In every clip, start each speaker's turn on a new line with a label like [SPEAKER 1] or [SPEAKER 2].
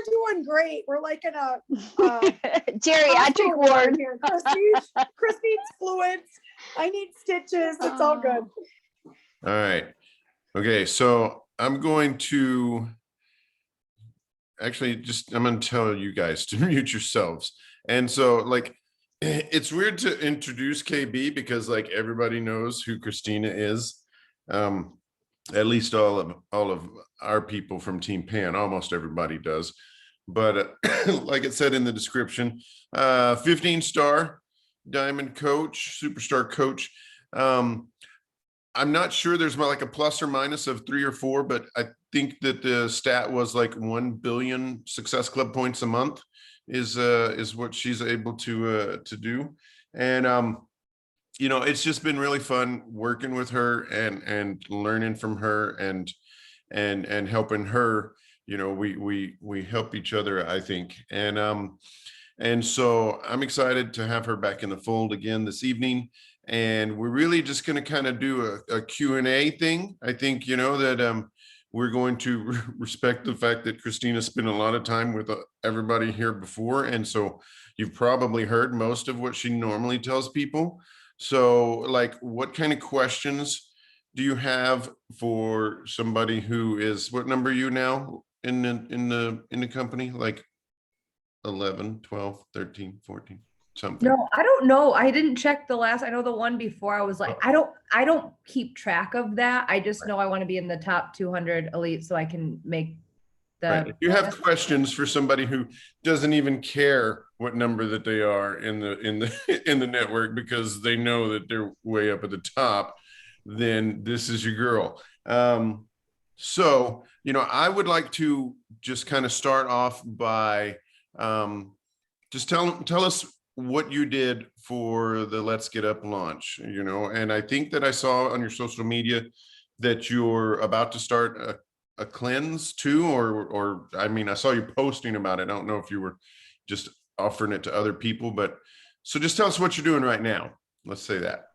[SPEAKER 1] doing great. We're like in a
[SPEAKER 2] geriatric ward
[SPEAKER 1] here. Chris needs fluids. I need stitches. It's all good.
[SPEAKER 3] All right. Okay, so I'm going to actually I'm going to tell you guys to mute yourselves. And so like, it's weird to introduce KB because like everybody knows who Kristina is. At least all of our people from Team Pan, almost everybody does. But like it said in the description, 15-star diamond coach, superstar coach. I'm not sure there's like a plus or minus of 3 or 4, but I think that the stat was like 1 billion Success Club points a month is what she's able to do. And you know, it's just been really fun working with her and learning from her and helping her. You know, we help each other, I think. And so I'm excited to have her back in the fold again this evening. And we're really just going to kind of do a Q&A thing. I think, you know, that we're going to respect the fact that Kristina spent a lot of time with everybody here before. And so you've probably heard most of what she normally tells people. So like, what kind of questions do you have for somebody who is, what number are you now in the company? Like 11, 12, 13, 14, something.
[SPEAKER 4] No, I don't know. I didn't check the last. I know the one before I was like, I don't keep track of that. I just know I want to be in the top 200 elite so I can make the.
[SPEAKER 3] Right. If you have questions for somebody who doesn't even care what number that they are in the network because they know that they're way up at the top, then this is your girl. So, you know, I would like to just kind of start off by just tell us what you did for the Let's Get Up launch, you know, and I think that I saw on your social media that you're about to start a cleanse too, or I mean, I saw you posting about it. I don't know if you were just offering it to other people, but so just tell us what you're doing right now. Let's say that.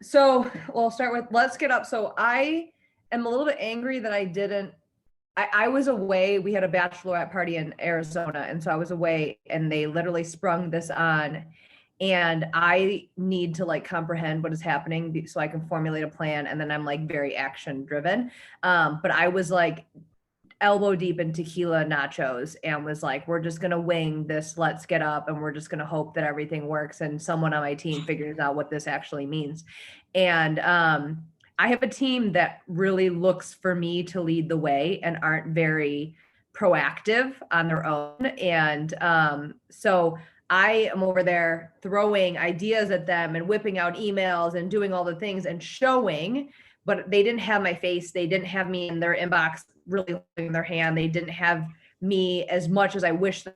[SPEAKER 4] So we'll start with Let's Get Up. So I am a little bit angry that I was away. We had a bachelorette party in Arizona. And so I was away and they literally sprung this on, and I need to like comprehend what is happening so I can formulate a plan. And then I'm like very action driven. But I was like elbow deep in tequila nachos and was like, we're just going to wing this Let's Get Up and we're just going to hope that everything works and someone on my team figures out what this actually means. And, I have a team that really looks for me to lead the way and aren't very proactive on their own. And so I am over there throwing ideas at them and whipping out emails and doing all the things and showing, but they didn't have my face. They didn't have me in their inbox really holding their hand. They didn't have me as much as I wish that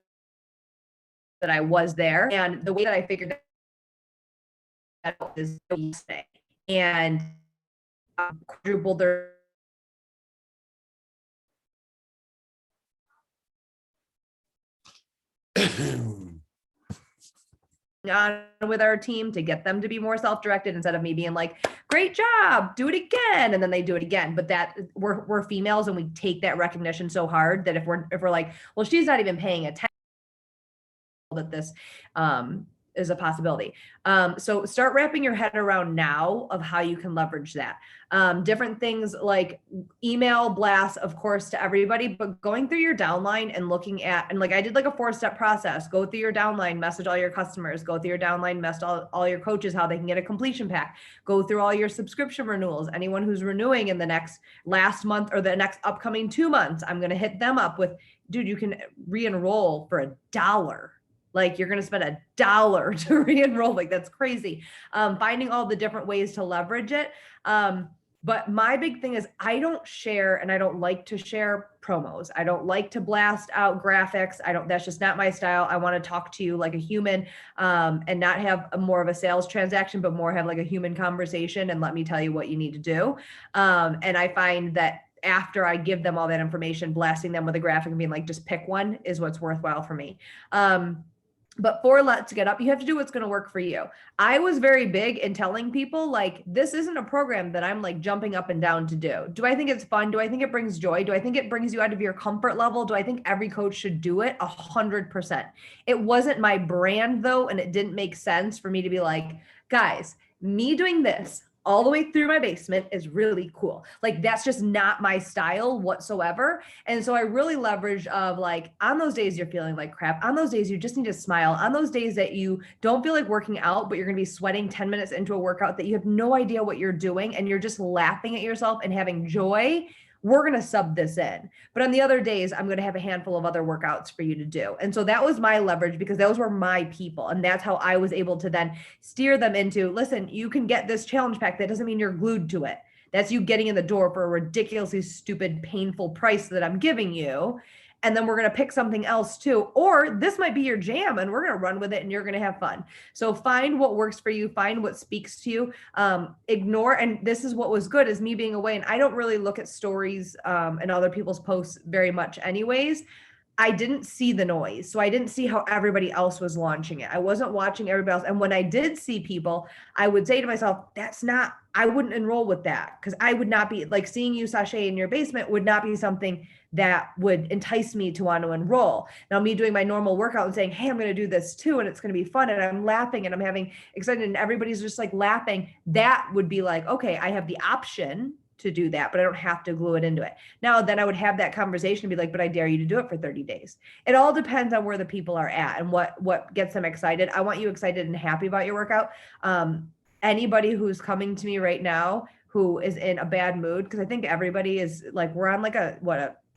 [SPEAKER 4] I was there. And the way that I figured that out is yesterday. And quadrupled their on with our team to get them to be more self-directed instead of me being like, great job, do it again, and then they do it again. But that we're females and we take that recognition so hard that if we're like, well, she's not even paying attention, that this is a possibility. So start wrapping your head around now of how you can leverage that. Different things like email blasts, of course, to everybody, but going through your downline and looking at, and like I did like a 4-step process, go through your downline, message all your customers, go through your downline, message all your coaches, how they can get a completion pack, go through all your subscription renewals. Anyone who's renewing in the last month or the next upcoming 2 months, I'm going to hit them up with, dude, you can re-enroll for $1. Like you're going to spend $1 to re-enroll. Like that's crazy. Finding all the different ways to leverage it. But my big thing is I don't share and I don't like to share promos. I don't like to blast out graphics. That's just not my style. I want to talk to you like a human and not have more of a sales transaction, but more have like a human conversation and let me tell you what you need to do. And I find that after I give them all that information, blasting them with a graphic and being like, just pick one is what's worthwhile for me. But for Let's Get Up, you have to do what's going to work for you. I was very big in telling people, like, this isn't a program that I'm like jumping up and down to do. Do I think it's fun? Do I think it brings joy? Do I think it brings you out of your comfort level? Do I think every coach should do it? 100%. It wasn't my brand though, and it didn't make sense for me to be like, guys, me doing this all the way through my basement is really cool. Like, that's just not my style whatsoever. And so I really leveraged of like, on those days you're feeling like crap, on those days you just need to smile, on those days that you don't feel like working out, but you're going to be sweating 10 minutes into a workout that you have no idea what you're doing and you're just laughing at yourself and having joy, we're going to sub this in. But on the other days, I'm going to have a handful of other workouts for you to do. And so that was my leverage, because those were my people. And that's how I was able to then steer them into, listen, you can get this challenge pack. That doesn't mean you're glued to it. That's you getting in the door for a ridiculously stupid, painful price that I'm giving you. And then we're going to pick something else too. Or this might be your jam and we're going to run with it and you're going to have fun. So find what works for you, find what speaks to you, ignore. And this is what was good, is me being away. And I don't really look at stories and other people's posts very much anyways. I didn't see the noise. So I didn't see how everybody else was launching it. I wasn't watching everybody else. And when I did see people, I would say to myself, I wouldn't enroll with that, because I would not be like, seeing you sashay in your basement would not be something that would entice me to want to enroll. Now, me doing my normal workout and saying, hey, I'm going to do this too, and it's going to be fun, and I'm laughing and I'm having excited and everybody's just like laughing, that would be like, okay, I have the option to do that, but I don't have to glue it into it. Now, then I would have that conversation and be like, but I dare you to do it for 30 days. It all depends on where the people are at and what gets them excited. I want you excited and happy about your workout. Anybody who's coming to me right now who is in a bad mood, because I think everybody is like, we're on like a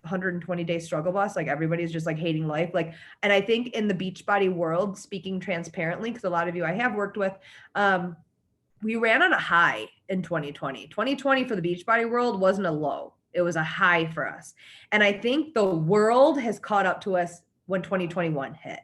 [SPEAKER 4] 120-day struggle bus. Like, everybody's just like hating life. Like, and I think in the Beachbody world, speaking transparently, because a lot of you I have worked with, we ran on a high in 2020. 2020 for the Beachbody world wasn't a low. It was a high for us. And I think the world has caught up to us when 2021 hit.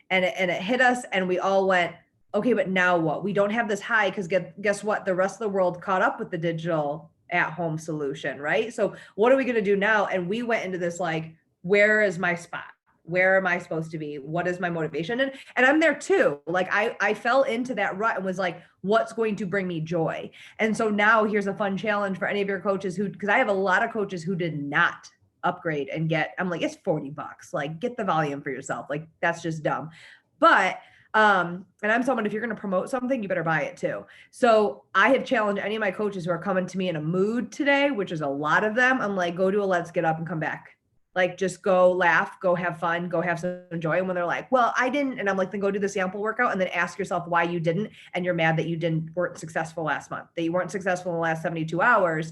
[SPEAKER 4] And it hit us and we all went, okay, but now what? We don't have this high, because guess what? The rest of the world caught up with the digital at-home solution, right? So what are we going to do now? And we went into this like, where is my spot? Where am I supposed to be? What is my motivation? And I'm there too. Like I fell into that rut and was like, what's going to bring me joy? And so now here's a fun challenge for any of your coaches because I have a lot of coaches who did not upgrade and I'm like, it's $40. Like, get the volume for yourself. Like, that's just dumb. But and I'm someone, if you're going to promote something, you better buy it too. So I have challenged any of my coaches who are coming to me in a mood today, which is a lot of them. I'm like, go do a Let's Get Up and come back. Like, just go laugh, go have fun, go have some joy. And when they're like, well, I didn't, and I'm like, then go do the sample workout and then ask yourself why you didn't. And you're mad that you weren't successful last month, that you weren't successful in the last 72 hours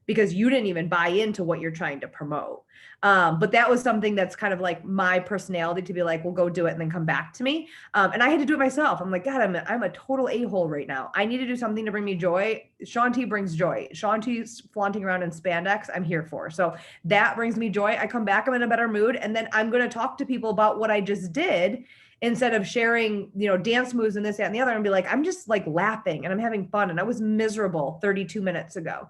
[SPEAKER 4] because you didn't even buy into what you're trying to promote. But that was something that's kind of like my personality to be like, well, go do it and then come back to me. And I had to do it myself. I'm like, God, I'm a total a-hole right now. I need to do something to bring me joy. Shaun T brings joy. Shaun T's flaunting around in spandex, I'm here for. So that brings me joy. I come back, I'm in a better mood. And then I'm going to talk to people about what I just did instead of sharing, dance moves and this, that, and the other, and be like, I'm just like laughing and I'm having fun. And I was miserable 32 minutes ago.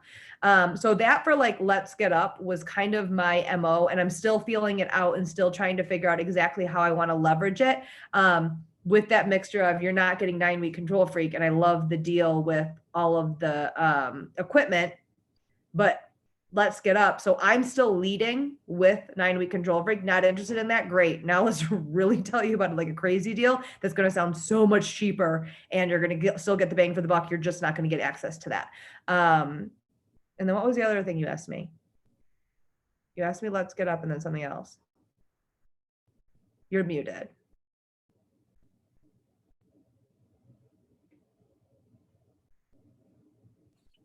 [SPEAKER 4] So that for like, Let's Get Up was kind of my MO, and I'm still feeling it out and still trying to figure out exactly how I want to leverage it. With that mixture of, you're not getting 9-week Control Freak. And I love the deal with all of the equipment, but Let's Get Up. So I'm still leading with 9-week Control Freak. Not interested in that? Great. Now let's really tell you about like a crazy deal that's going to sound so much cheaper, and you're going to still get the bang for the buck. You're just not going to get access to that. And then what was the other thing you asked me? You asked me Let's Get Up and then something else. You're muted.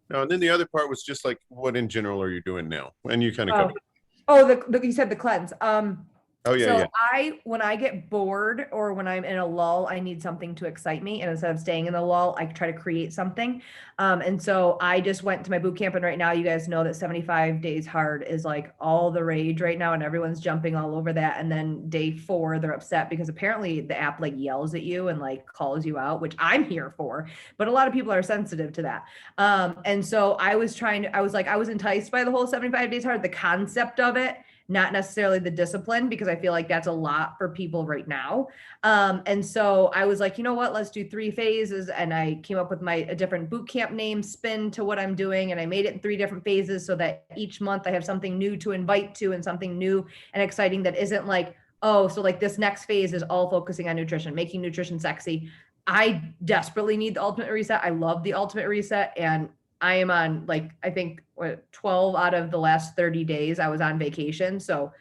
[SPEAKER 3] No, and then the other part was just like, what in general are you doing now? And you kind of covered.
[SPEAKER 4] You said the cleanse.
[SPEAKER 3] Oh yeah.
[SPEAKER 4] So when I get bored or when I'm in a lull, I need something to excite me. And instead of staying in the lull, I try to create something. And so I just went to my boot camp, and right now you guys know that 75 days hard is like all the rage right now, and everyone's jumping all over that. And then day 4, they're upset because apparently the app like yells at you and like calls you out, which I'm here for, but a lot of people are sensitive to that. And so I was enticed by the whole 75 days hard, the concept of it. not necessarily the discipline, because I feel like that's a lot for people right now. And so I was like, you know what, let's do 3 phases. And I came up with a different boot camp name spin to what I'm doing. And I made it in 3 different phases so that each month I have something new to invite to and something new and exciting that isn't like, oh, so like this next phase is all focusing on nutrition, making nutrition sexy. I desperately need the ultimate reset. I love the ultimate reset. And I am on like, I think 12 out of the last 30 days I was on vacation. So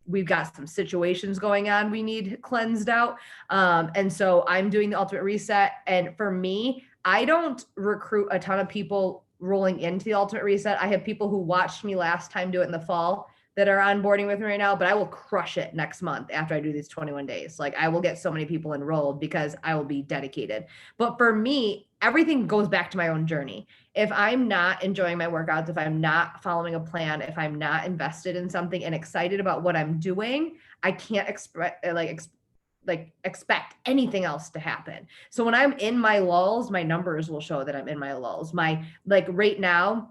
[SPEAKER 4] we've got some situations going on we need cleansed out. And so I'm doing the ultimate reset. And for me, I don't recruit a ton of people rolling into the ultimate reset. I have people who watched me last time do it in the fall that are onboarding with me right now, but I will crush it next month after I do these 21 days. Like I will get so many people enrolled because I will be dedicated. But for me, everything goes back to my own journey. If I'm not enjoying my workouts, if I'm not following a plan, if I'm not invested in something and excited about what I'm doing, I can't expect anything else to happen. So when I'm in my lulls, my numbers will show that I'm in my lulls. Right now,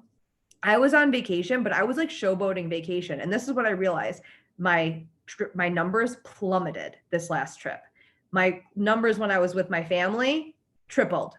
[SPEAKER 4] I was on vacation, but I was like showboating vacation. And this is what I realized. My numbers plummeted this last trip. My numbers when I was with my family tripled.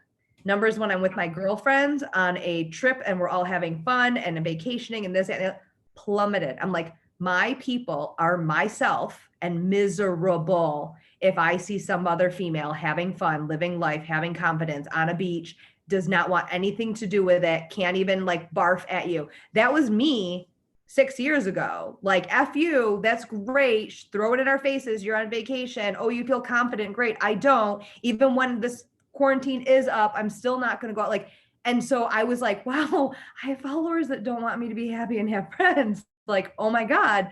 [SPEAKER 4] Numbers when I'm with my girlfriends on a trip and we're all having fun and vacationing and this and that plummeted. I'm like, my people are myself and miserable if I see some other female having fun, living life, having confidence on a beach, does not want anything to do with it, can't even like barf at you. That was me 6 years ago. Like, F you, that's great. Throw it in our faces. You're on vacation. Oh, you feel confident. Great. I don't. Even when this quarantine is up, I'm still not going to go out. Like, and so I was like, wow, I have followers that don't want me to be happy and have friends. Like, oh my God.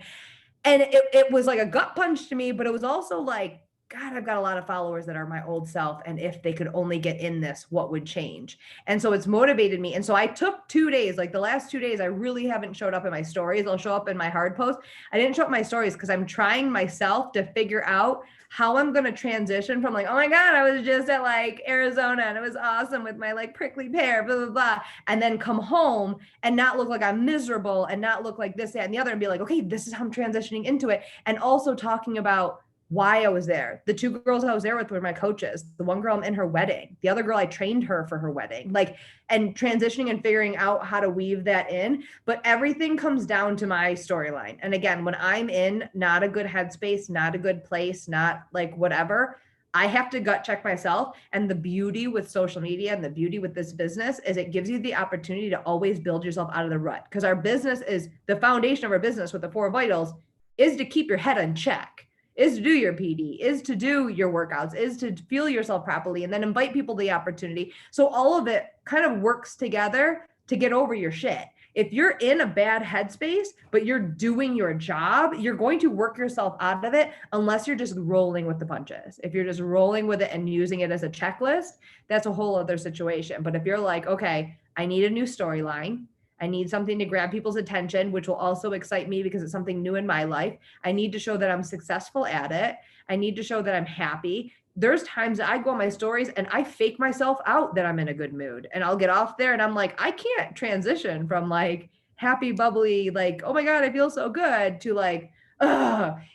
[SPEAKER 4] And it was like a gut punch to me, but it was also like, God, I've got a lot of followers that are my old self. And if they could only get in this, what would change? And so it's motivated me. And so I took 2 days, like the last 2 days, I really haven't showed up in my stories. I'll show up in my hard post. I didn't show up in my stories because I'm trying myself to figure out how I'm going to transition from like, oh my God, I was just at like Arizona and it was awesome with my like prickly pear, blah, blah, blah. And then come home and not look like I'm miserable and not look like this, that, and the other and be like, okay, this is how I'm transitioning into it. And also talking about why I was there. The 2 girls I was there with were my coaches. The one girl I'm in her wedding. The other girl, I trained her for her wedding. Like, and transitioning and figuring out how to weave that in. But everything comes down to my storyline. And again, when I'm in not a good headspace, not a good place, not like whatever, I have to gut check myself. And the beauty with social media and the beauty with this business is it gives you the opportunity to always build yourself out of the rut. Because our business is the foundation of our business with the 4 vitals is to keep your head in check, is to do your PD, is to do your workouts, is to fuel yourself properly, and then invite people to the opportunity. So all of it kind of works together to get over your shit. If you're in a bad headspace, but you're doing your job, you're going to work yourself out of it unless you're just rolling with the punches. If you're just rolling with it and using it as a checklist, that's a whole other situation. But if you're like, okay, I need a new storyline, I need something to grab people's attention, which will also excite me because it's something new in my life. I need to show that I'm successful at it. I need to show that I'm happy. There's times I go on my stories and I fake myself out that I'm in a good mood. And I'll get off there and I'm like, I can't transition from like happy, bubbly, like, oh my God, I feel so good, to like,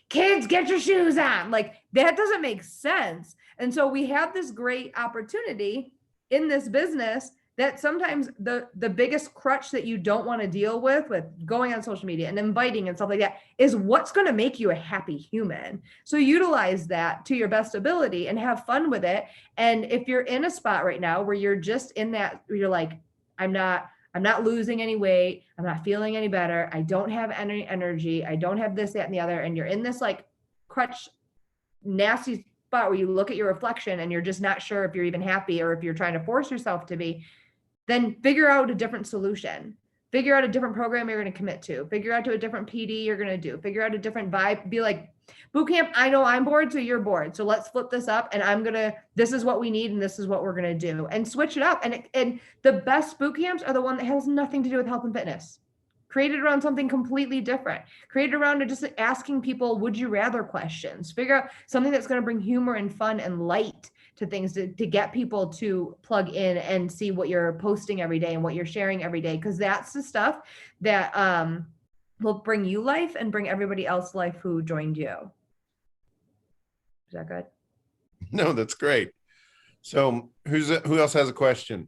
[SPEAKER 4] kids, get your shoes on. Like, that doesn't make sense. And so we have this great opportunity in this business that sometimes the biggest crutch that you don't want to deal with going on social media and inviting and stuff like that is what's going to make you a happy human. So utilize that to your best ability and have fun with it. And if you're in a spot right now where you're just in that, where you're like, I'm not losing any weight, I'm not feeling any better, I don't have any energy, I don't have this, that, and the other, and you're in this like crutch, nasty spot where you look at your reflection and you're just not sure if you're even happy or if you're trying to force yourself to be, then figure out a different solution. Figure out a different program you're going to commit to. Figure out to a different PD you're going to do. Figure out a different vibe. Be like, boot camp, I know I'm bored, so you're bored. So let's flip this up and this is what we need and this is what we're going to do. And switch it up. And the best boot camps are the one that has nothing to do with health and fitness. Created around something completely different. Created around just asking people, would you rather questions. Figure out something that's going to bring humor and fun and light to things to get people to plug in and see what you're posting every day and what you're sharing every day. Because that's the stuff that will bring you life and bring everybody else life who joined you. Is that good?
[SPEAKER 3] No, that's great. So who else has a question?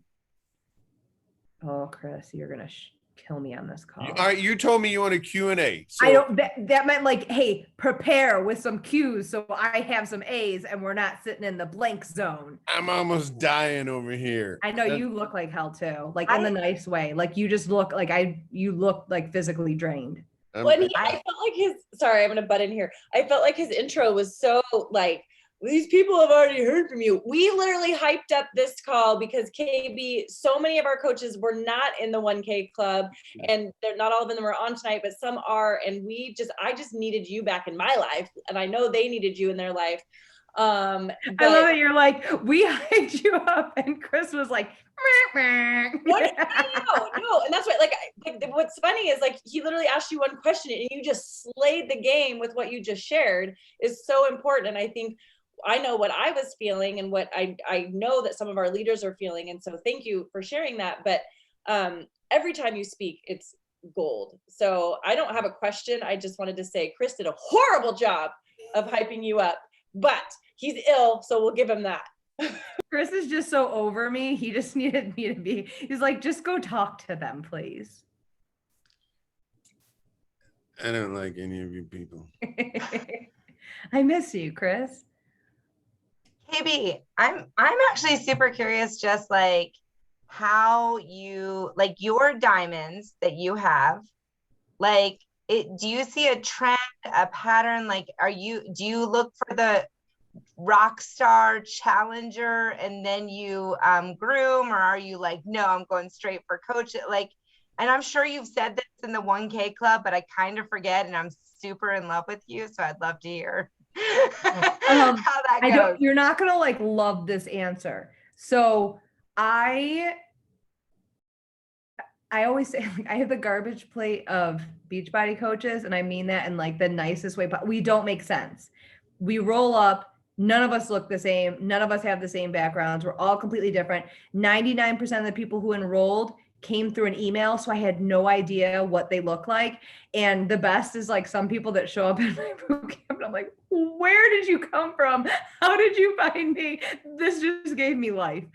[SPEAKER 4] Oh, Chris, you're gonna kill me on this call.
[SPEAKER 3] You told me you want a Q&A. So
[SPEAKER 4] I don't. That meant like, hey, prepare with some Q's so I have some A's and we're not sitting in the blank zone.
[SPEAKER 3] I'm almost dying over here.
[SPEAKER 4] I know you look like hell too, like in the nice way. Like you just look like you look like physically drained.
[SPEAKER 1] I felt like sorry, I'm gonna butt in here. I felt like his intro was so like, these people have already heard from you. We literally hyped up this call because KB, so many of our coaches were not in the 1K club, and they're not all of them were on tonight, but some are. And I just needed you back in my life, and I know they needed you in their life.
[SPEAKER 4] I love it. You're like, we hyped you up, and Chris was like,
[SPEAKER 1] no, and that's what like what's funny is like he literally asked you one question and you just slayed the game with what you just shared is so important. And I think I know what I was feeling and what I know that some of our leaders are feeling, and so thank you for sharing that. But every time you speak, it's gold. So I don't have a question. I just wanted to say Chris did a horrible job of hyping you up, but he's ill, so we'll give him that.
[SPEAKER 4] Chris is just so over me. He just needed me to be, he's like, just go talk to them, please.
[SPEAKER 3] I don't like any of you people.
[SPEAKER 4] I miss you, Chris.
[SPEAKER 2] KB, I'm actually super curious, just like how you, like your diamonds that you have, like do you see a trend, a pattern? Like, do you look for the rock star challenger and then you groom, or are you like, no, I'm going straight for coach? Like, and I'm sure you've said this in the 1K club, but I kind of forget, and I'm super in love with you, so I'd love to hear how that goes.
[SPEAKER 4] You're not gonna like love this answer. So I always say, like, I have the garbage plate of Beachbody coaches, and I mean that in like the nicest way, but we don't make sense. We roll up. None of us look the same. None of us have the same backgrounds. We're all completely different. 99% of the people who enrolled came through an email, so I had no idea what they look like. And the best is like some people that show up in my boot camp, and I'm like, where did you come from? How did you find me? This just gave me life.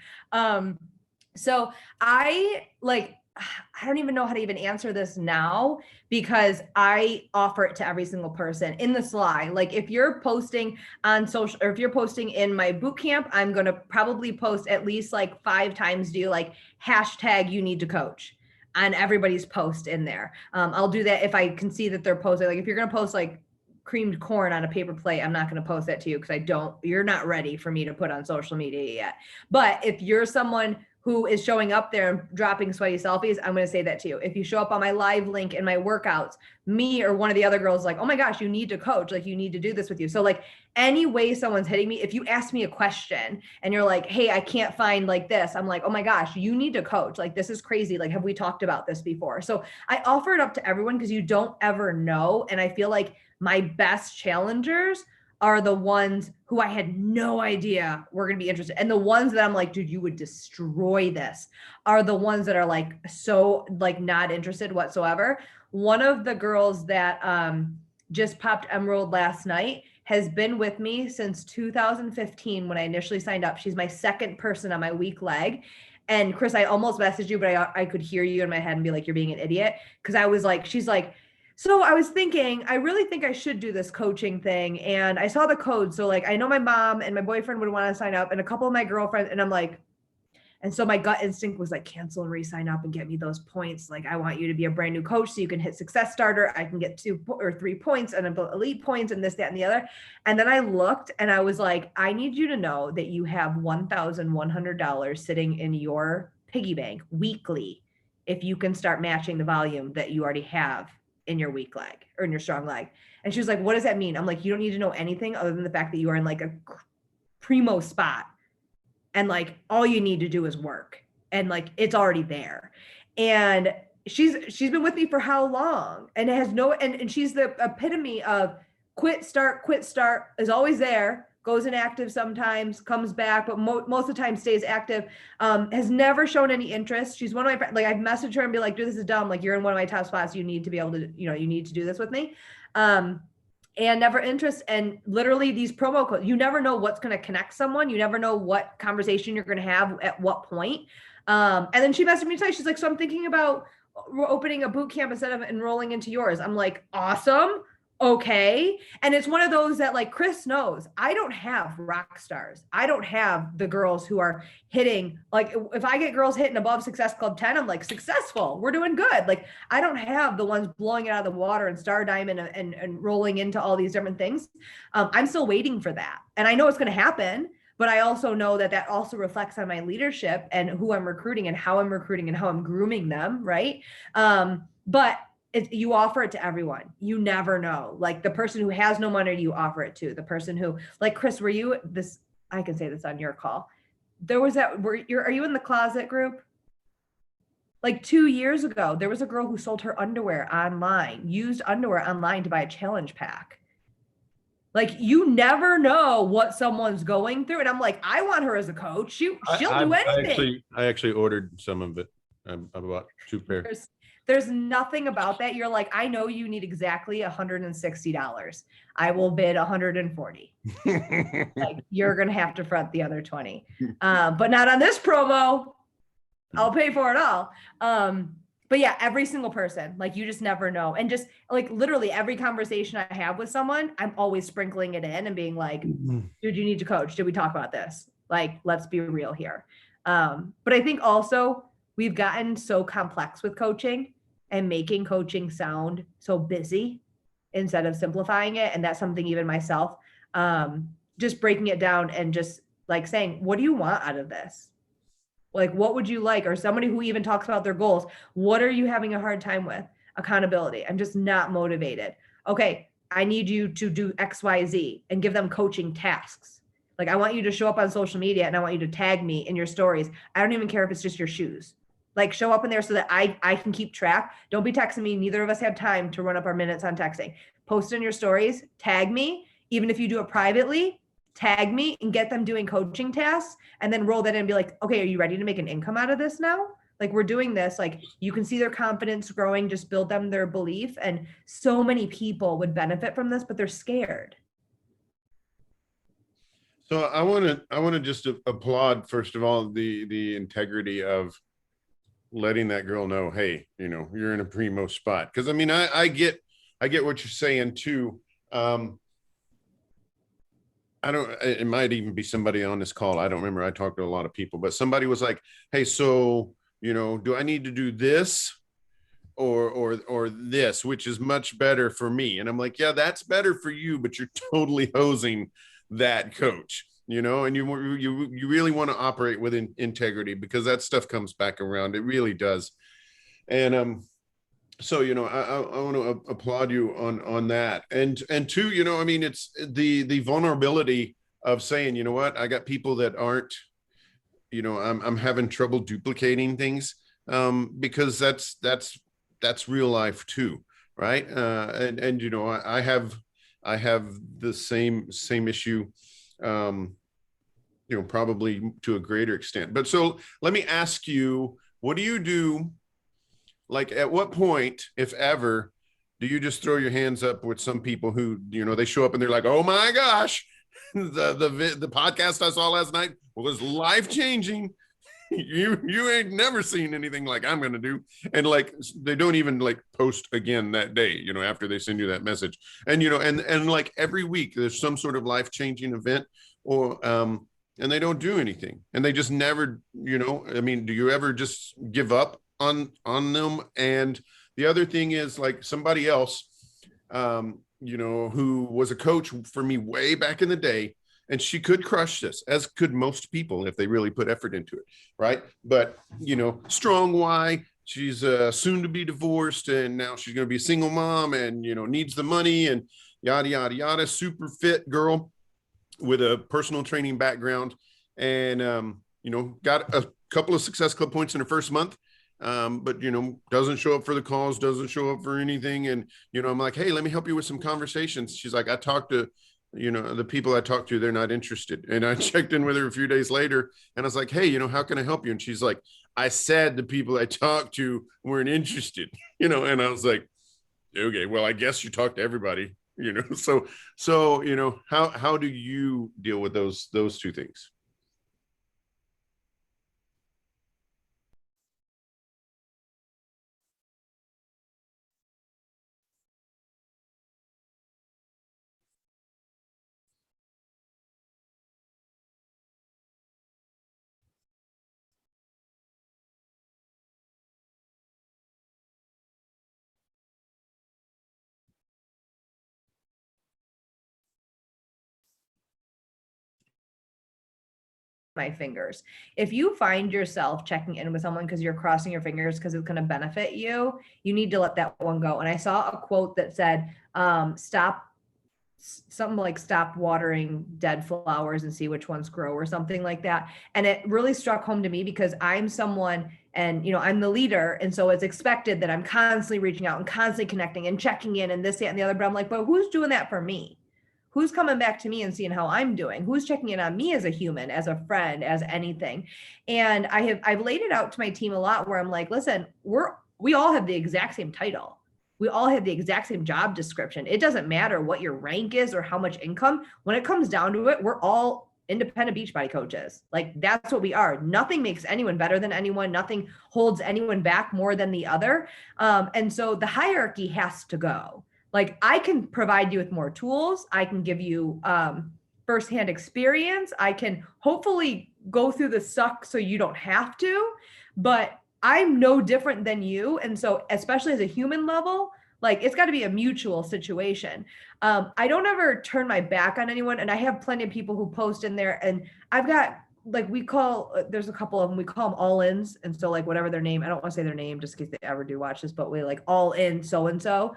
[SPEAKER 4] So I don't even know how to even answer this now, because I offer it to every single person in the sly. Like if you're posting on social, or if you're posting in my boot camp, I'm going to probably post at least like 5 times, do like hashtag you need to coach on everybody's post in there. I'll do that if I can see that they're posting. Like if you're going to post like creamed corn on a paper plate, I'm not going to post that to you because you're not ready for me to put on social media yet. But if you're someone who is showing up there and dropping sweaty selfies, I'm going to say that to you. If you show up on my live link in my workouts, me or one of the other girls like, oh my gosh, you need to coach. Like you need to do this with you. So like any way someone's hitting me, if you ask me a question and you're like, hey, I can't find like this, I'm like, oh my gosh, you need to coach. Like, this is crazy. Like, have we talked about this before? So I offer it up to everyone because you don't ever know. And I feel like my best challengers are the ones who I had no idea were going to be interested. And the ones that I'm like, dude, you would destroy this, are the ones that are like, so like not interested whatsoever. One of the girls that just popped Emerald last night has been with me since 2015 when I initially signed up. She's my second person on my weak leg. And Chris, I almost messaged you, but I could hear you in my head and be like, you're being an idiot. Cause I was like, she's like, so I was thinking, I really think I should do this coaching thing. And I saw the code. So like, I know my mom and my boyfriend would want to sign up and a couple of my girlfriends. And I'm like, and so my gut instinct was like, cancel and re-sign up and get me those points. Like, I want you to be a brand new coach so you can hit success starter. I can get 2 or 3 points and elite points and this, that, and the other. And then I looked and I was like, I need you to know that you have $1,100 sitting in your piggy bank weekly if you can start matching the volume that you already have in your weak leg or in your strong leg. And she was like, what does that mean? I'm like, you don't need to know anything other than the fact that you are in like a primo spot. And like, all you need to do is work, and like, it's already there. And she's been with me for how long, and has no, and she's the epitome of quit, start, is always there. goes inactive sometimes, comes back, but most of the time stays active, has never shown any interest. She's one of my friends. Like I've messaged her and be like, dude, this is dumb. Like you're in one of my top spots. You need to be able to, you need to do this with me. And never interest. And literally these promo codes, you never know what's going to connect someone. You never know what conversation you're going to have at what point. And then she messaged me today. She's like, so I'm thinking about opening a boot camp instead of enrolling into yours. I'm like, awesome. Okay. And it's one of those that like Chris knows, I don't have rock stars. I don't have the girls who are hitting, like if I get girls hitting above Success Club 10, I'm like successful. We're doing good. Like I don't have the ones blowing it out of the water and star diamond and rolling into all these different things. I'm still waiting for that. And I know it's going to happen, but I also know that that also reflects on my leadership and who I'm recruiting and how I'm grooming them. Right. But you offer it to everyone. You never know. Like the person who has no money, you offer it to. The person who, like Chris, were you this? I can say this on your call. There was that. Are you in the closet group? Like 2 years ago, there was a girl who sold her underwear online, used underwear online to buy a challenge pack. Like you never know what someone's going through, and I'm like, I want her as a coach. She'll do anything.
[SPEAKER 3] I actually ordered some of it. I bought 2 pairs.
[SPEAKER 4] There's nothing about that. You're like, I know you need exactly $160. I will bid 140. Like you're going to have to front the other 20. But not on this promo. I'll pay for it all. But yeah, every single person, like you just never know. And just like literally every conversation I have with someone, I'm always sprinkling it in and being like, dude, you need to coach. Did we talk about this? Like, let's be real here. But I think also we've gotten so complex with coaching and making coaching sound so busy instead of simplifying it. And that's something even myself, just breaking it down and just like saying, what do you want out of this? Like, what would you like? Or somebody who even talks about their goals. What are you having a hard time with? Accountability. I'm just not motivated. Okay, I need you to do X, Y, Z and give them coaching tasks. Like, I want you to show up on social media and I want you to tag me in your stories. I don't even care if it's just your shoes. Like show up in there so that I can keep track. Don't be texting me. Neither of us have time to run up our minutes on texting. Post in your stories, tag me. Even if you do it privately, tag me and get them doing coaching tasks and then roll that in and be like, okay, are you ready to make an income out of this now? Like we're doing this, like you can see their confidence growing, just build them their belief. And so many people would benefit from this, but they're scared.
[SPEAKER 3] So I want to just applaud, first of all, the integrity of letting that girl know, hey, you're in a primo spot. Because I mean, I get what you're saying too. It might even be somebody on this call. I don't remember. I talked to a lot of people, but somebody was like, hey, so, do I need to do this or this, which is much better for me? And I'm like, yeah, that's better for you, but you're totally hosing that coach. And you really want to operate with integrity because that stuff comes back around. It really does. And so, I want to applaud you on that. And two, I mean, it's the vulnerability of saying, you know what, I got people that aren't, I'm having trouble duplicating things because that's real life too. Right. And I have the same issue, probably to a greater extent. But so let me ask you, what do you do? Like at what point, if ever, do you just throw your hands up with some people who, they show up and they're like, oh my gosh, the podcast I saw last night was life-changing. You ain't never seen anything like I'm going to do. And like, they don't even like post again that day, after they send you that message. And, and like every week there's some sort of life-changing event or, and they don't do anything and they just never, I mean, do you ever just give up on them? And the other thing is like somebody else, who was a coach for me way back in the day, and she could crush this, as could most people if they really put effort into it, right? But, strong Y, she's soon to be divorced, and now she's going to be a single mom and, needs the money and yada, yada, yada, super fit girl with a personal training background and, got a couple of Success Club points in her first month. But doesn't show up for the calls, doesn't show up for anything. And I'm like, hey, let me help you with some conversations. She's like, I talked to the people I talked to, they're not interested. And I checked in with her a few days later and I was like, hey, how can I help you? And she's like, I said the people I talked to weren't interested, and I was like, okay, well, I guess you talk to everybody, so how do you deal with those two things?
[SPEAKER 4] My fingers. If you find yourself checking in with someone because you're crossing your fingers because it's going to benefit you, you need to let that one go. And I saw a quote that said, something like stop watering dead flowers and see which ones grow or something like that. And it really struck home to me because I'm someone, and I'm the leader. And so it's expected that I'm constantly reaching out and constantly connecting and checking in and this, that, and the other. But I'm like, but who's doing that for me? Who's coming back to me and seeing how I'm doing? Who's checking in on me as a human, as a friend, as anything? And I've laid it out to my team a lot where I'm like, listen, we all have the exact same title. We all have the exact same job description. It doesn't matter what your rank is or how much income. When it comes down to it, we're all independent Beachbody coaches. Like that's what we are. Nothing makes anyone better than anyone. Nothing holds anyone back more than the other. And so the hierarchy has to go. Like I can provide you with more tools. I can give you firsthand experience. I can hopefully go through the suck so you don't have to, but I'm no different than you. And so especially as a human level, like it's got to be a mutual situation. I don't ever turn my back on anyone. And I have plenty of people who post in there, and I've got like, there's a couple of them, we call them all-ins. And so like whatever their name, I don't want to say their name just in case they ever do watch this, but we like all in so-and-so.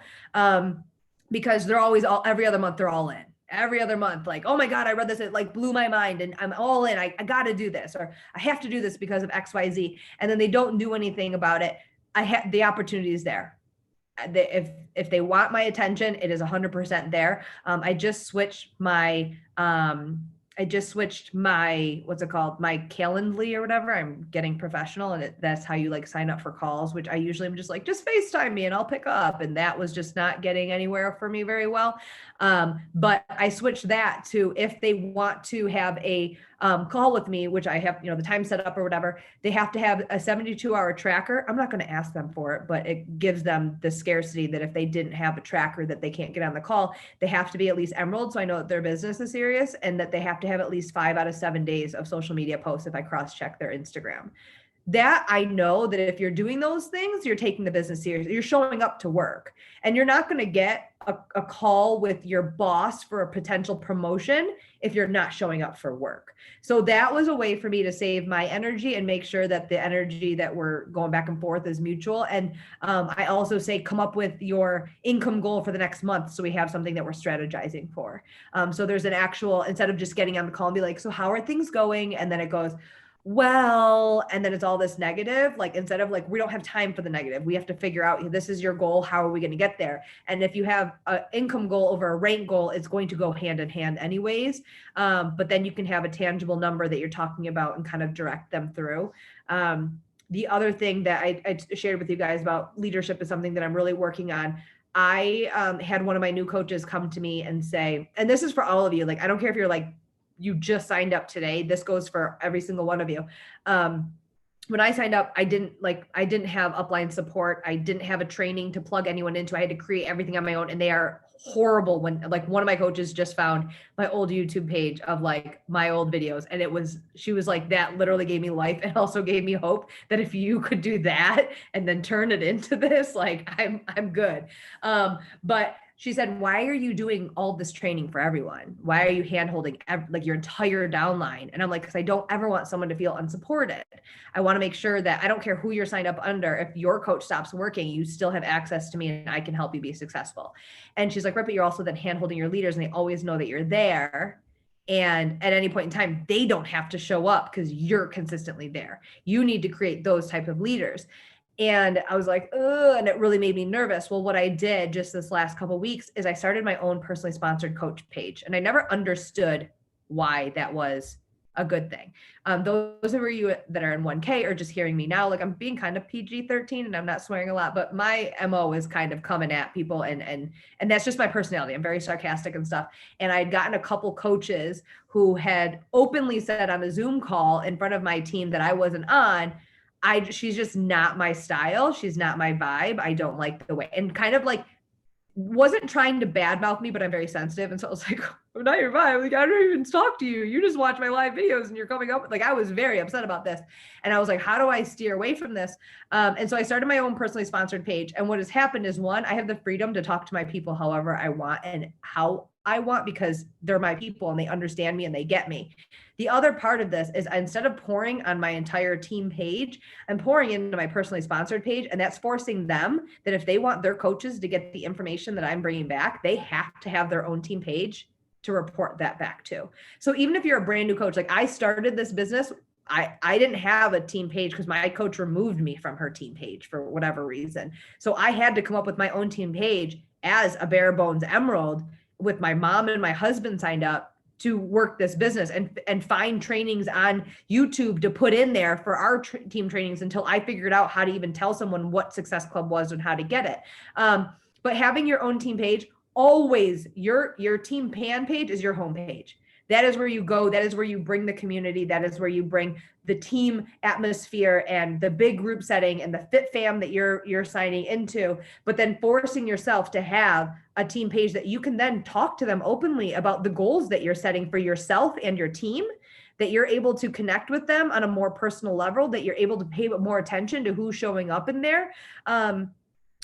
[SPEAKER 4] Because they're always every other month, they're all in. Every other month, like, oh my God, I read this, it like blew my mind and I'm all in. I got to do this, or I have to do this because of XYZ. And then they don't do anything about it. The opportunity is there. If they want my attention, it is 100% there. I just switched my, what's it called? My Calendly or whatever. I'm getting professional, and that's how you like sign up for calls, which I usually am just like, just FaceTime me and I'll pick up. And that was just not getting anywhere for me very well. But I switched that to, if they want to have a call with me, which I have, the time set up or whatever, they have to have a 72-hour tracker. I'm not going to ask them for it, but it gives them the scarcity that if they didn't have a tracker that they can't get on the call, they have to be at least Emerald. So I know that their business is serious, and that they have to have at least 5 out of 7 days of social media posts if I cross-check their Instagram. That I know that if you're doing those things, you're taking the business seriously. You're showing up to work, and you're not going to get a call with your boss for a potential promotion if you're not showing up for work. So that was a way for me to save my energy and make sure that the energy that we're going back and forth is mutual. And I also say, come up with your income goal for the next month, so we have something that we're strategizing for. So there's an actual, instead of just getting on the call and be like, so how are things going? And then it goes, well, and then it's all this negative, like instead of like, we don't have time for the negative. We have to figure out, this is your goal. How are we going to get there? And if you have an income goal over a rank goal, it's going to go hand in hand anyways. But then you can have a tangible number that you're talking about and kind of direct them through. The other thing that I shared with you guys about leadership is something that I'm really working on. I had one of my new coaches come to me and say, and this is for all of you, like, I don't care if you're like, you just signed up today. This goes for every single one of you. When I signed up, I didn't have upline support. I didn't have a training to plug anyone into. I had to create everything on my own, and they are horrible. When like one of my coaches just found my old YouTube page of like my old videos, and she was like, that literally gave me life and also gave me hope that if you could do that and then turn it into this, like I'm good. But she said, why are you doing all this training for everyone? Why are you handholding like your entire downline? And I'm like, because I don't ever want someone to feel unsupported. I want to make sure that I don't care who you're signed up under. If your coach stops working, you still have access to me and I can help you be successful. And she's like, right, but you're also then handholding your leaders, and they always know that you're there. And at any point in time, they don't have to show up because you're consistently there. You need to create those type of leaders. And I was like, ugh, and it really made me nervous. Well, what I did just this last couple of weeks is I started my own personally sponsored coach page. And I never understood why that was a good thing. Those of you that are in 1K or just hearing me now, like I'm being kind of PG-13 and I'm not swearing a lot, but my MO is kind of coming at people and that's just my personality. I'm very sarcastic and stuff. And I'd gotten a couple coaches who had openly said on a Zoom call in front of my team that I wasn't on, she's just not my style. She's not my vibe. I don't like the way, and kind of like wasn't trying to badmouth me, but I'm very sensitive. And so I was like, I'm not your vibe. Like, I don't even talk to you. You just watch my live videos and you're coming up. Like, I was very upset about this. And I was like, how do I steer away from this? And so I started my own personally sponsored page. And what has happened is, one, I have the freedom to talk to my people however I want and how I want, because they're my people and they understand me and they get me. The other part of this is, instead of pouring on my entire team page, I'm pouring into my personally sponsored page. And that's forcing them that if they want their coaches to get the information that I'm bringing back, they have to have their own team page to report that back to. So even if you're a brand new coach, like I started this business, I didn't have a team page because my coach removed me from her team page for whatever reason. So I had to come up with my own team page as a bare bones emerald, with my mom and my husband signed up to work this business and find trainings on YouTube to put in there for our team trainings until I figured out how to even tell someone what Success Club was and how to get it. But having your own team page, always your team pan page is your home page. That is where you go. That is where you bring the community. That is where you bring the team atmosphere and the big group setting and the fit fam that you're signing into, but then forcing yourself to have a team page that you can then talk to them openly about the goals that you're setting for yourself and your team, that you're able to connect with them on a more personal level, that you're able to pay more attention to who's showing up in there, and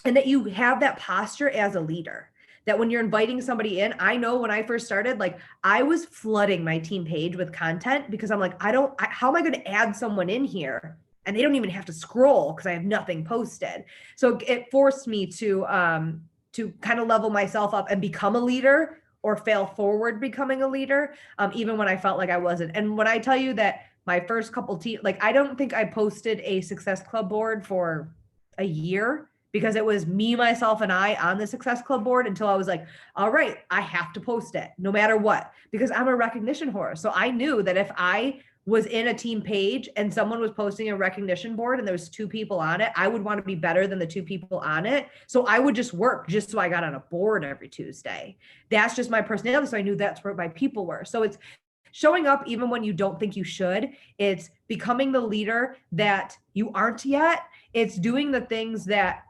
[SPEAKER 4] that you have that posture as a leader. That when you're inviting somebody in, I know when I first started, like I was flooding my team page with content because I'm like, how am I going to add someone in here? And they don't even have to scroll because I have nothing posted. So it forced me to kind of level myself up and become a leader, or fail forward becoming a leader, even when I felt like I wasn't. And when I tell you that my first couple like I don't think I posted a Success Club board for a year, because it was me, myself, and I on the Success Club board until I was like, all right, I have to post it no matter what, because I'm a recognition whore. So I knew that if I was in a team page and someone was posting a recognition board and there was 2 people on it, I would want to be better than the 2 people on it. So I would just work just so I got on a board every Tuesday. That's just my personality. So I knew that's where my people were. So it's showing up even when you don't think you should. It's becoming the leader that you aren't yet. It's doing the things that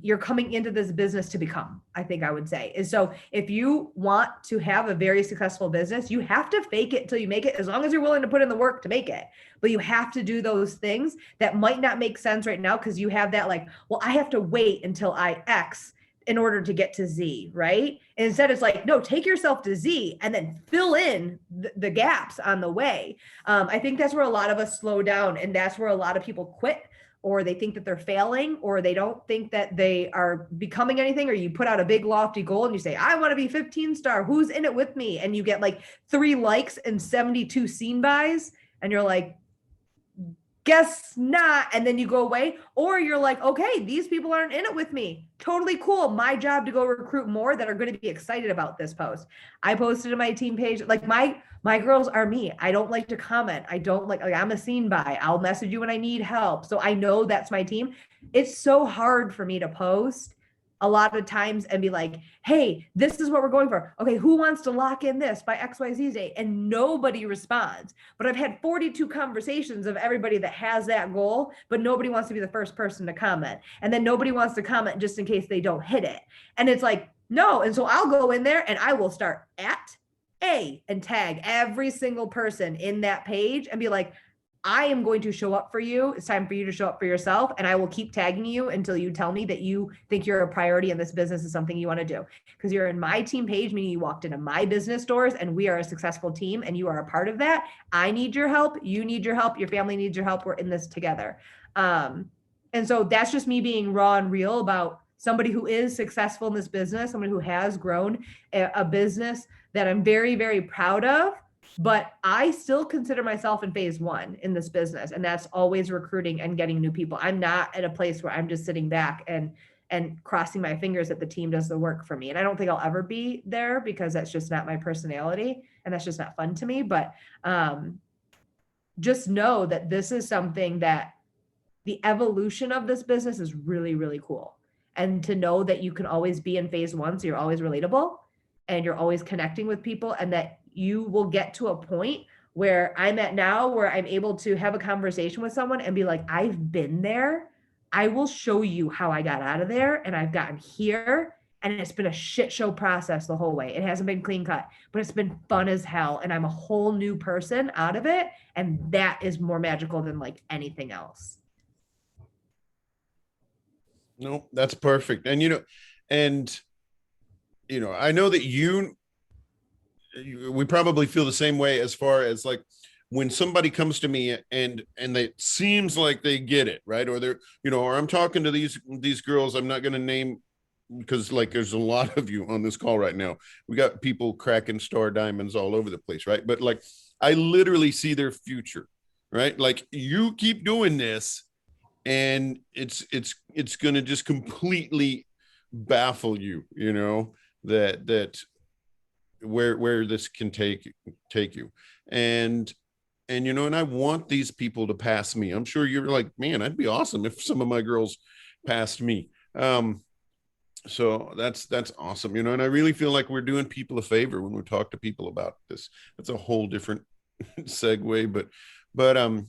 [SPEAKER 4] you're coming into this business to become, I think I would say. And so if you want to have a very successful business, you have to fake it till you make it, as long as you're willing to put in the work to make it. But you have to do those things that might not make sense right now, because you have that like, well, I have to wait until I X in order to get to Z, right? And instead it's like, no, take yourself to Z and then fill in the gaps on the way. I think that's where a lot of us slow down, and that's where a lot of people quit, or they think that they're failing, or they don't think that they are becoming anything, or you put out a big lofty goal and you say, I want to be 15 star, who's in it with me? And you get like 3 likes and 72 seen bys, and you're like, guess not. And then you go away, or you're like, okay, these people aren't in it with me. Totally cool. My job to go recruit more that are going to be excited about this post. I posted to my team page, like my girls are me. I don't like to comment. I don't like I'm a seen by. I'll message you when I need help. So I know that's my team. It's so hard for me to post a lot of times and be like, hey, this is what we're going for. Okay, who wants to lock in this by XYZ date? And nobody responds. But I've had 42 conversations of everybody that has that goal, but nobody wants to be the first person to comment. And then nobody wants to comment just in case they don't hit it. And it's like, no. And so I'll go in there and I will start at A and tag every single person in that page and be like, I am going to show up for you. It's time for you to show up for yourself. And I will keep tagging you until you tell me that you think you're a priority and this business is something you want to do. Because you're in my team page, meaning you walked into my business doors and we are a successful team and you are a part of that. I need your help. You need your help. Your family needs your help. We're in this together. And so that's just me being raw and real about somebody who is successful in this business, somebody who has grown a business that I'm very, very proud of. But I still consider myself in phase one in this business, and that's always recruiting and getting new people. I'm not at a place where I'm just sitting back and crossing my fingers that the team does the work for me. And I don't think I'll ever be there because that's just not my personality and that's just not fun to me. But just know that this is something that the evolution of this business is really, really cool. And to know that you can always be in phase one, so you're always relatable and you're always connecting with people, and that you will get to a point where I'm at now, where I'm able to have a conversation with someone and be like, I've been there. I will show you how I got out of there and I've gotten here. And it's been a shit show process the whole way. It hasn't been clean cut, but it's been fun as hell. And I'm a whole new person out of it. And that is more magical than like anything else.
[SPEAKER 3] No, that's perfect. And, I know that we probably feel the same way as far as like when somebody comes to me and it seems like they get it, right? Or they're, or I'm talking to these girls, I'm not going to name, because like there's a lot of you on this call right now. We got people cracking star diamonds all over the place, right? But like I literally see their future, right? Like you keep doing this and it's going to just completely baffle you, that where this can take you. And I want these people to pass me. I'm sure you're like, man, I'd be awesome if some of my girls passed me. So that's awesome, and I really feel like we're doing people a favor when we talk to people about this. That's a whole different segue, but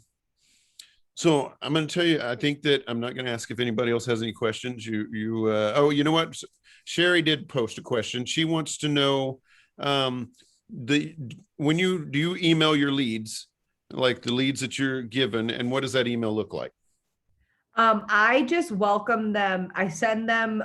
[SPEAKER 3] so I'm going to tell you, I think that I'm not going to ask if anybody else has any questions. Oh, you know what? Sherry did post a question. She wants to know, do you email your leads, like the leads that you're given, and what does that email look like?
[SPEAKER 4] I just welcome them. I send them,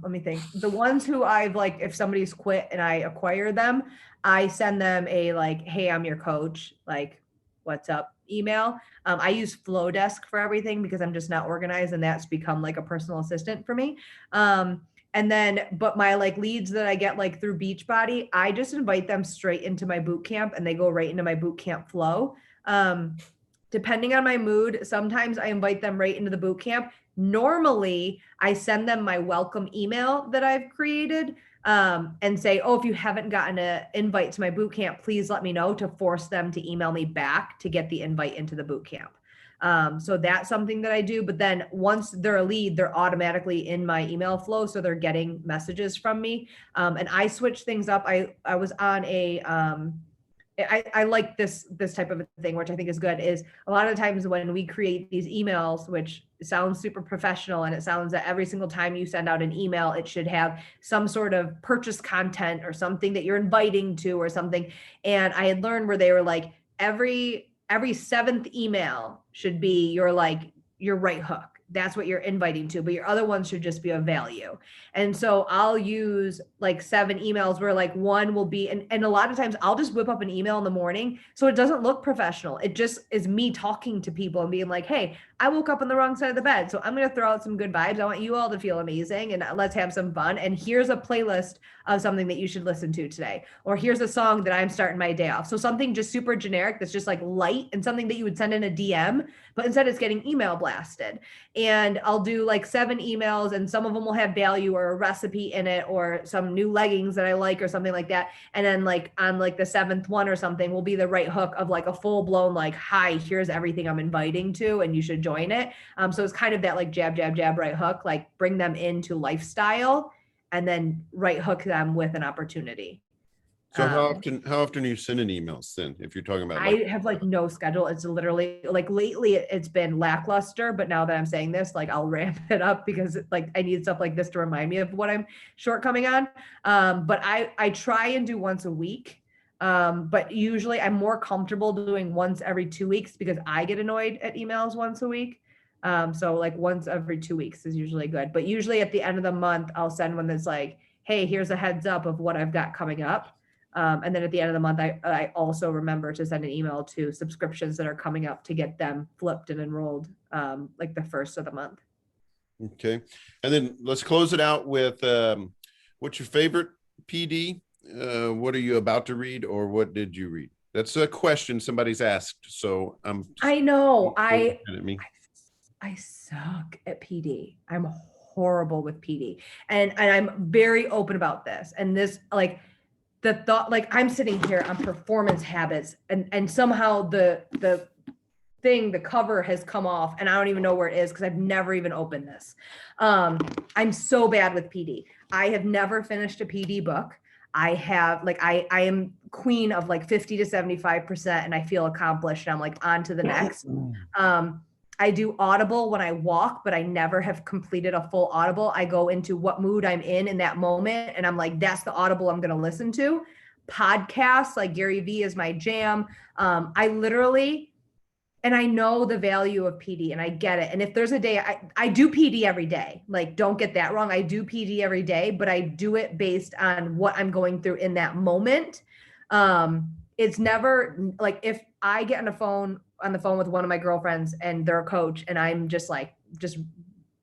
[SPEAKER 4] let me think. The ones who I've like, if somebody's quit and I acquire them, I send them a like, hey, I'm your coach, like, what's up email. I use Flowdesk for everything because I'm just not organized, and that's become like a personal assistant for me. But my like leads that I get like through Beachbody, I just invite them straight into my boot camp and they go right into my boot camp flow. Depending on my mood, sometimes I invite them right into the boot camp. Normally, I send them my welcome email that I've created and say, oh, if you haven't gotten an invite to my boot camp, please let me know, to force them to email me back to get the invite into the boot camp. So that's something that I do. But then once they're a lead, they're automatically in my email flow. So they're getting messages from me. And I switch things up. I was on I like this type of a thing, which I think is good, is a lot of the times when we create these emails, which sounds super professional, and it sounds that every single time you send out an email, it should have some sort of purchase content or something that you're inviting to or something. And I had learned where they were like, every seventh email should be your right hook. That's what you're inviting to, but your other ones should just be of value. And so I'll use like 7 emails where like one will be, and a lot of times I'll just whip up an email in the morning so it doesn't look professional. It just is me talking to people and being like, hey, I woke up on the wrong side of the bed, so I'm going to throw out some good vibes. I want you all to feel amazing, and let's have some fun. And here's a playlist of something that you should listen to today. Or here's a song that I'm starting my day off. So something just super generic that's just like light and something that you would send in a DM, but instead it's getting email blasted. And I'll do like 7 emails, and some of them will have value or a recipe in it or some new leggings that I like or something like that. And then like on like the 7th one or something will be the right hook of like a full blown like, hi, here's everything I'm inviting to, and you should join it. So it's kind of that like jab, jab, jab, right hook, like bring them into lifestyle and then right hook them with an opportunity.
[SPEAKER 3] So how often are you sending emails then, if you're talking about
[SPEAKER 4] I have like no schedule. It's literally like lately it's been lackluster, but now that I'm saying this, like I'll ramp it up because like I need stuff like this to remind me of what I'm shortcoming on. But I try and do once a week. But usually I'm more comfortable doing once every 2 weeks because I get annoyed at emails once a week. So like once every 2 weeks is usually good. But usually at the end of the month, I'll send one that's like, hey, here's a heads up of what I've got coming up. And then at the end of the month, I also remember to send an email to subscriptions that are coming up to get them flipped and enrolled like the first of the month.
[SPEAKER 3] Okay. And then let's close it out with what's your favorite PD? What are you about to read, or what did you read? That's a question somebody's asked. So
[SPEAKER 4] I know.
[SPEAKER 3] at me.
[SPEAKER 4] I suck at PD. I'm horrible with PD. And I'm very open about this. And this, like, the thought, like, I'm sitting here on performance habits, and somehow the cover has come off, and I don't even know where it is because I've never even opened this. I'm so bad with PD. I have never finished a PD book. I have, like, I am queen of like 50 to 75%, and I feel accomplished. And I'm like on to the next. I do Audible when I walk, but I never have completed a full Audible. I go into what mood I'm in that moment, and I'm like, that's the Audible I'm going to listen to. Podcasts, like Gary Vee is my jam. I literally, and I know the value of PD, and I get it. And if there's a day, I do PD every day. Like, don't get that wrong. I do PD every day, but I do it based on what I'm going through in that moment. It's never like, if I get on the phone with one of my girlfriends and they're a coach, and I'm just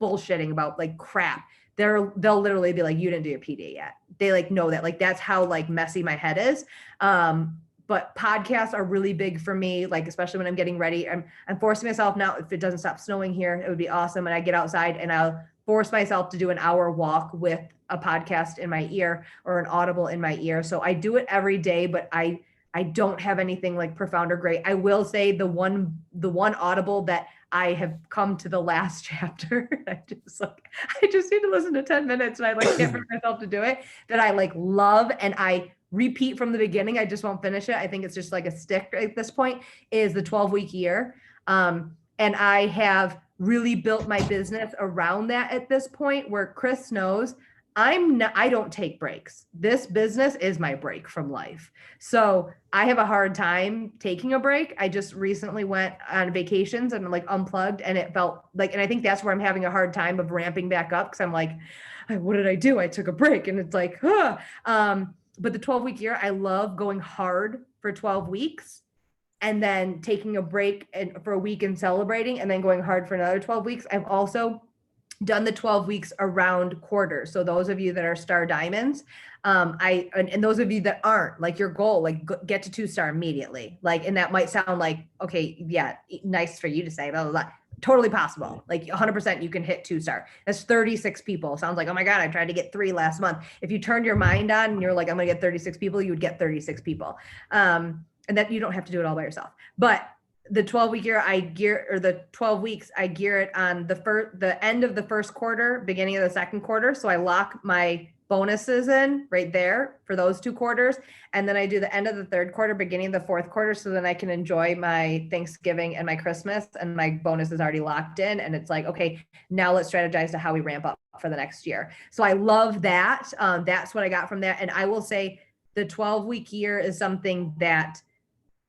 [SPEAKER 4] bullshitting about like crap, they'll literally be like, you didn't do a PD yet. They like know that, like, that's how like messy my head is. But podcasts are really big for me, like, especially when I'm getting ready. I'm forcing myself now, if it doesn't stop snowing here, it would be awesome. And I get outside and I'll force myself to do an hour walk with a podcast in my ear or an Audible in my ear. So I do it every day, but I don't have anything like profound or great. I will say the one Audible that I have come to the last chapter, I just need to listen to 10 minutes, and I like can't bring myself to do it, that I like love, and I repeat from the beginning. I just won't finish it. I think it's just like a stick at this point, is the 12-week year. And I have really built my business around that at this point, where Chris knows I don't take breaks. This business is my break from life. So I have a hard time taking a break. I just recently went on vacations and like unplugged, and it felt like, and I think that's where I'm having a hard time of ramping back up, because I'm like, what did I do? I took a break, and it's like, but the 12-week year, I love going hard for 12 weeks and then taking a break for a week and celebrating, and then going hard for another 12 weeks. I've also done the 12 weeks around quarters. So those of you that are star diamonds, and those of you that aren't, like, your goal, like, get to 2-star immediately. Like, and that might sound like, okay, yeah, nice for you to say, blah, blah, blah. Totally possible. Like 100% you can hit 2-star. That's 36 people. Sounds like, oh my God, I tried to get 3 last month. If you turned your mind on and you're like, I'm gonna get 36 people, you would get 36 people. And that you don't have to do it all by yourself. But the 12-week year, the 12 weeks, I gear it on the end of the first quarter, beginning of the second quarter. So I lock my bonuses in right there for those 2 quarters. And then I do the end of the third quarter, beginning of the fourth quarter. So then I can enjoy my Thanksgiving and my Christmas, and my bonus is already locked in. And it's like, okay, now let's strategize to how we ramp up for the next year. So I love that. That's what I got from that. And I will say the 12-week year is something that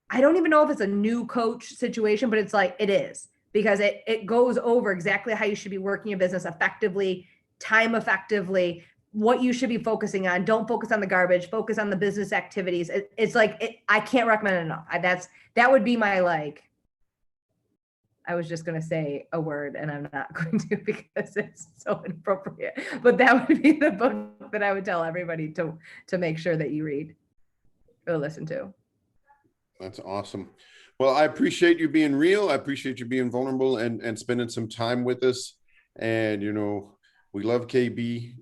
[SPEAKER 4] I don't even know if it's a new coach situation, but it's like, it is, because it goes over exactly how you should be working your business effectively, time effectively, what you should be focusing on. Don't focus on the garbage, focus on the business activities. It's like, I can't recommend it enough. That would be my, like, I was just going to say a word and I'm not going to, because it's so inappropriate, but that would be the book that I would tell everybody to make sure that you read or listen to.
[SPEAKER 3] That's awesome. Well, I appreciate you being real. I appreciate you being vulnerable and spending some time with us. And, you know, we love KB.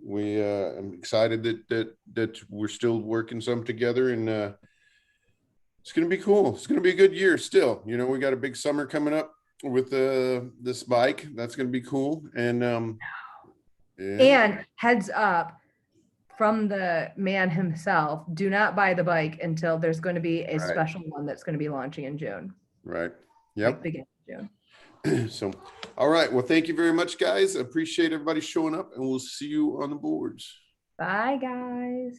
[SPEAKER 3] I'm excited that we're still working some together, and it's going to be cool. It's going to be a good year still. You know, we got a big summer coming up with this bike. That's going to be cool. And
[SPEAKER 4] and heads up from the man himself, do not buy the bike until there's going to be a special one that's going to be launching in June.
[SPEAKER 3] Right. Yep.
[SPEAKER 4] Like beginning of June.
[SPEAKER 3] So, all right. Well, thank you very much, guys. I appreciate everybody showing up, and we'll see you on the boards.
[SPEAKER 4] Bye, guys.